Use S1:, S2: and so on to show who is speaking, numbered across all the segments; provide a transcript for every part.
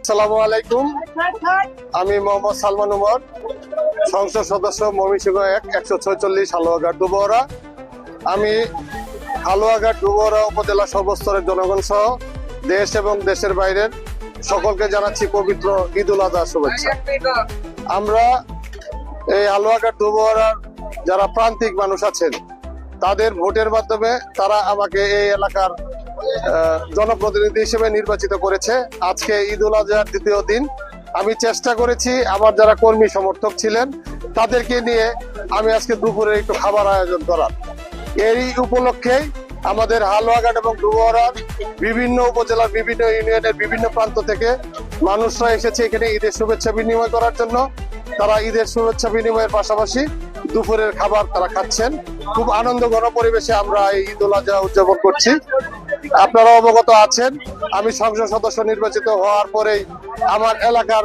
S1: আসসালামু আলাইকুম। আমি মোহাম্মদ সালমান উমর, সংসদ সদস্য ময়মনসিংহ 146 হালুয়াঘাট ডুবরা। আমি হালুয়াঘাট ডুবরা উপজেলা সর্বস্তরের জনগণ সহ দেশ এবং দেশের বাইরের সকলকে জানাচ্ছি পবিত্র ঈদ উল আজহা শুভেচ্ছা। আমরা এই হালুয়াঘাট ডুবরার যারা প্রান্তিক মানুষ আছেন তাদের ভোটের মাধ্যমে তারা আমাকে এই এলাকার জনপ্রতিনিধি হিসেবে নির্বাচিত করেছে। আজকে ঈদ উল আজহার দ্বিতীয় দিন আমি চেষ্টা করেছি আমার যারা কর্মী সমর্থক ছিলেন তাদেরকে নিয়ে আমি আজকে দুপুরে একটু খাবার আয়োজন করার। এই উপলক্ষেই আমাদের হালুয়াঘাট এবং ডুবরার বিভিন্ন উপজেলার বিভিন্ন ইউনিয়নের বিভিন্ন প্রান্ত থেকে মানুষরা এসেছে এখানে ঈদের শুভেচ্ছা বিনিময় করার জন্য। তারা ঈদের শুভেচ্ছা বিনিময়ের পাশাপাশি দুপুরের খাবার তারা খাচ্ছেন। খুব আনন্দ ঘন পরিবেশে আমরা এই ঈদ উল আজহা উদযাপন করছি। আপনারা অবগত আছেন আমি সংসদ সদস্য নির্বাচিত হওয়ার পরেই আমার এলাকার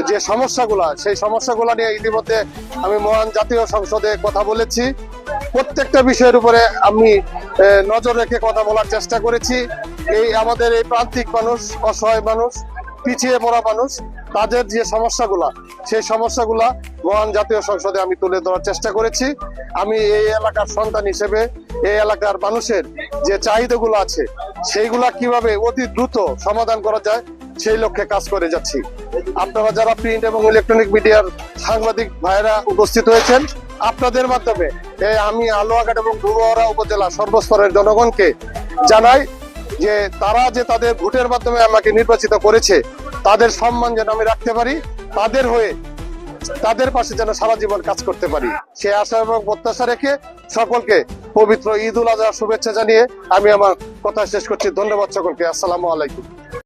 S1: যে সমস্যাগুলা সেই সমস্যাগুলা নিয়ে ইতিমধ্যে আমি মহান জাতীয় সংসদে কথা বলেছি। প্রত্যেকটা বিষয়ের উপরে আমি নজর রেখে কথা বলার চেষ্টা করেছি। এই আমাদের এই প্রান্তিক মানুষ, অসহায় মানুষ, পিছিয়ে পড়া মানুষ, তাদের যে সমস্যাগুলা সেই সমস্যাগুলা মহান জাতীয় সংসদে আমি তুলে ধরার চেষ্টা করেছি। আমি এই এলাকার সন্তান হিসেবে এই এলাকার মানুষের যে চাহিদাগুলো আছে সেইগুলা কিভাবে অতি দ্রুত সমাধান করা যায় সেই লক্ষ্যে কাজ করে যাচ্ছি। আপনারা যারা প্রিন্ট এবং ইলেকট্রনিক মিডিয়ার সাংবাদিক ভাইরা উপস্থিত হয়েছেন, আপনাদের মাধ্যমে আমি হালুয়াঘাট এবং ডুবরা উপজেলা সর্বস্তরের জনগণকে জানাই যে তারা যে তাদের ভোটের মাধ্যমে আমাকে নির্বাচিত করেছে তাদের সম্মান যেন আমি রাখতে পারি, তাদের হয়ে তাদের পাশে যেন সারা জীবন কাজ করতে পারি সে আশা এবং প্রত্যাশা রেখে সকলকে পবিত্র ঈদ উল আজহার শুভেচ্ছা জানিয়ে আমি আমার কথা শেষ করছি। ধন্যবাদ সকলকে। আসসালামু আলাইকুম।